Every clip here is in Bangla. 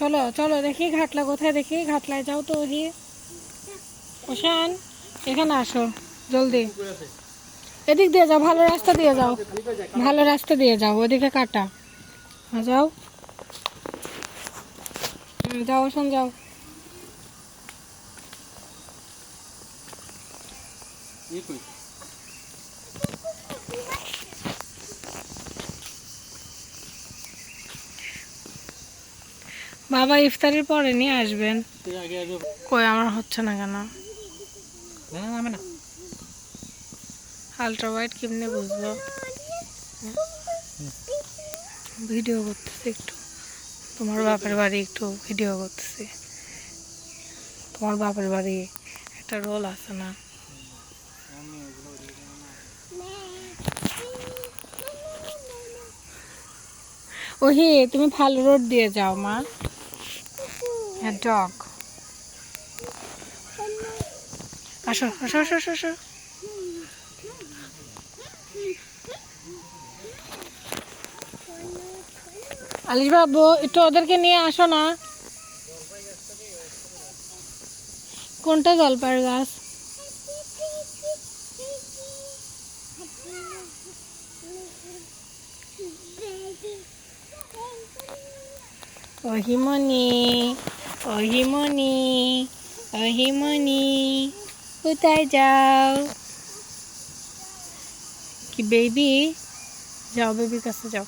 চলো চলো দেখি ঘাটলা কোথায়, দেখি ঘাটলায় যাও তো। ওহি ওশান, এখানে আসো জলদি। এদিক দিয়ে যাও, ভালো রাস্তা দিয়ে যাও, ভালো রাস্তা দিয়ে যাও, ওদিকে কাটা। যাও যাও ওশান যাও। বাবা ইফতারের পরে নিয়ে আসবেন। কই আমার হচ্ছে না কেন? আলট্রা ওয়াইড কেমনে বুঝবো? ভিডিও করতেছি একটু, তোমার বাপের বাড়ি একটু ভিডিও করতেছি। তোমার বাপের বাড়ি একটা রোল আছে না? ওহি তুমি ভালো রোড দিয়ে যাও মা। হ্যাঁ ডগ, আসো আসো আসো আসো আসো। আলিশ বাবু একটু ওদেরকে নিয়ে আসো না। কোনটা জলপাইয়ের গাছ? ওহিমনি, ওহিমনি, ওহিমনি, কোথায় যাও? কি বেবি? যাও বেবির কাছে যাও।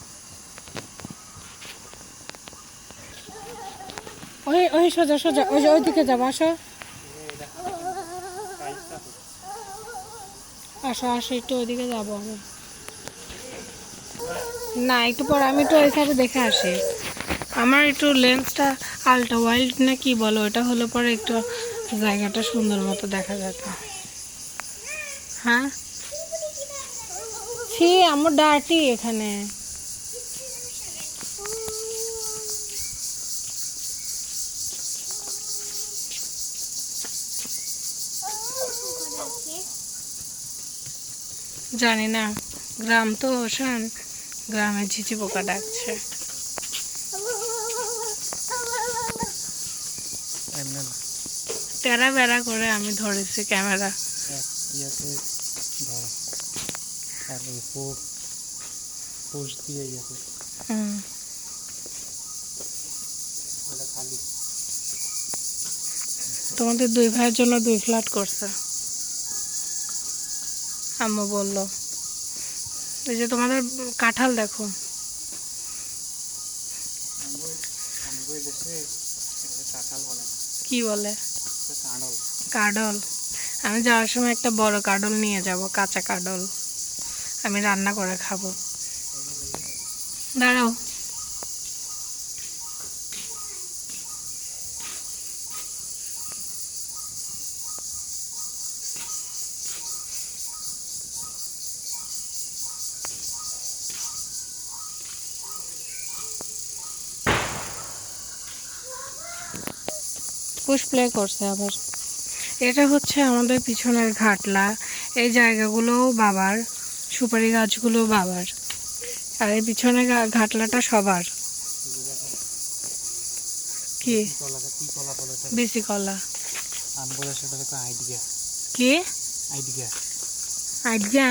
ওই ওই সোজা সোজা, ওই যে ওইদিকে যাবো। আসো আসো আসো, একটু ওইদিকে যাবো আমি। না একটু পরে আমি একটু ওই সাইডে দেখে আসি। আমার একটু লেন্সটা আলট্রা ওয়াইল্ড না কি বলো, ওটা হলে পরে একটু জায়গাটা সুন্দর মতো দেখা যেত। হ্যাঁ ছি, আমার ডার্টি এখানে। জানি না, গ্রাম তো ওশান, গ্রামে ঝিঝি পোকা ডাকছে। তেরা বেড়া করে আমি ধরেছি ক্যামেরা। তোমাদের দুই ভাইয়ের জন্য 2 ফ্ল্যাট করছে আম্মু বললো। এই যে তোমাদের কাঁঠাল দেখো। কি বলে? কাডল। আমি যাওয়ার সময় একটা বড় কাডল নিয়ে যাব, কাঁচা কাডল, আমি রান্না করে খাবো। দাঁড়াও, পুশ প্লে করছে আবার। এটা হচ্ছে আমাদের পিছনের ঘাটলা। এই জায়গাগুলোও বাবার, সুপারি গাছগুলো বাবার, আর এই পিছনে ঘাটলাটা সবার। কি বিসি কলা? কি আইডিয়া?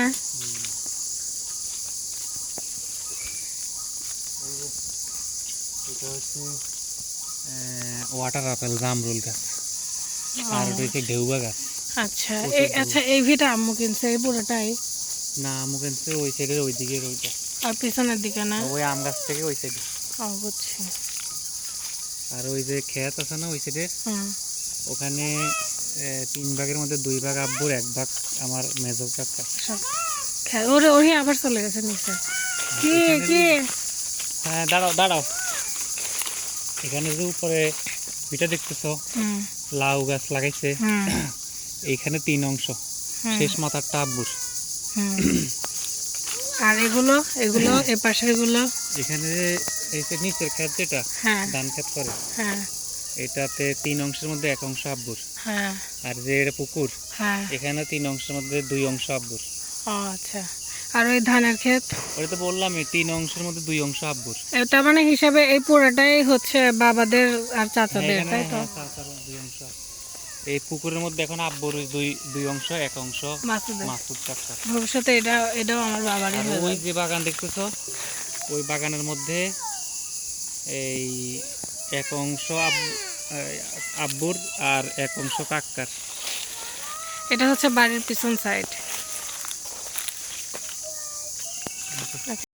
ওয়াটার আপেল, জামরুল গাছ, আর ওটা হচ্ছে ঢেউবা গাছ। আচ্ছা আচ্ছা, এই ভিটা আম্মু কিনছে এই পুরোটাই? না আম্মু কিনছে ওই সাইডের, ওই দিকের ওইটা, আর পিছনের দিকে না? ওই আম গাছ থেকে ওই সাইডে। ও বুঝছি। আর ওই যে ক্ষেত আছে না ওই সাইডের, ওখানে 3 ভাগের মধ্যে 2 ভাগ আব্বুর, 1 ভাগ আমার মেজো কাকা। ওরে ওরে আবার চলে গেছে নিচে। কি কি? হ্যাঁ দাঁড়াও দাঁড়াও, এখানে যে উপরে ভিটা দেখতেছো, লাউ গাছ লাগাইছে, এইখানে 3 অংশ, শেষ মাথারটা আব্বুর। আর এগুলো এগুলো এ পাশের গুলো এখানে এই যে নিচের ক্ষেত যেটা ধান ক্ষেত করে, এটাতে 3 অংশের মধ্যে 1 অংশ আব্বুর। আর যে এটা পুকুর, এখানে 3 অংশের মধ্যে 2 অংশ আব্বুর। ও আচ্ছা, আর ওই ধানের ক্ষেত। ওটা তো বললাম 3 অংশের মধ্যে 2 অংশ আব্বুর। এটা মানে হিসাবে এই পুরোটাই হচ্ছে বাবাদের আর চাচাদের, এখানে তাই তো? চাচার 2 অংশ। এই পুকুরের মধ্যে এখন আব্বুর দুই অংশ, 1 অংশ মাসুদের। মাসুদ চাচা। ভবিষ্যতে এটাও আমার বাবারই আর হয়ে ওই যাবে। যে বাগান দেখতেছো, ওই বাগানের মধ্যে এই 1 অংশ আব্বুর আর 1 অংশ কাকার। এটা হচ্ছে বাড়ির পিছন সাইড।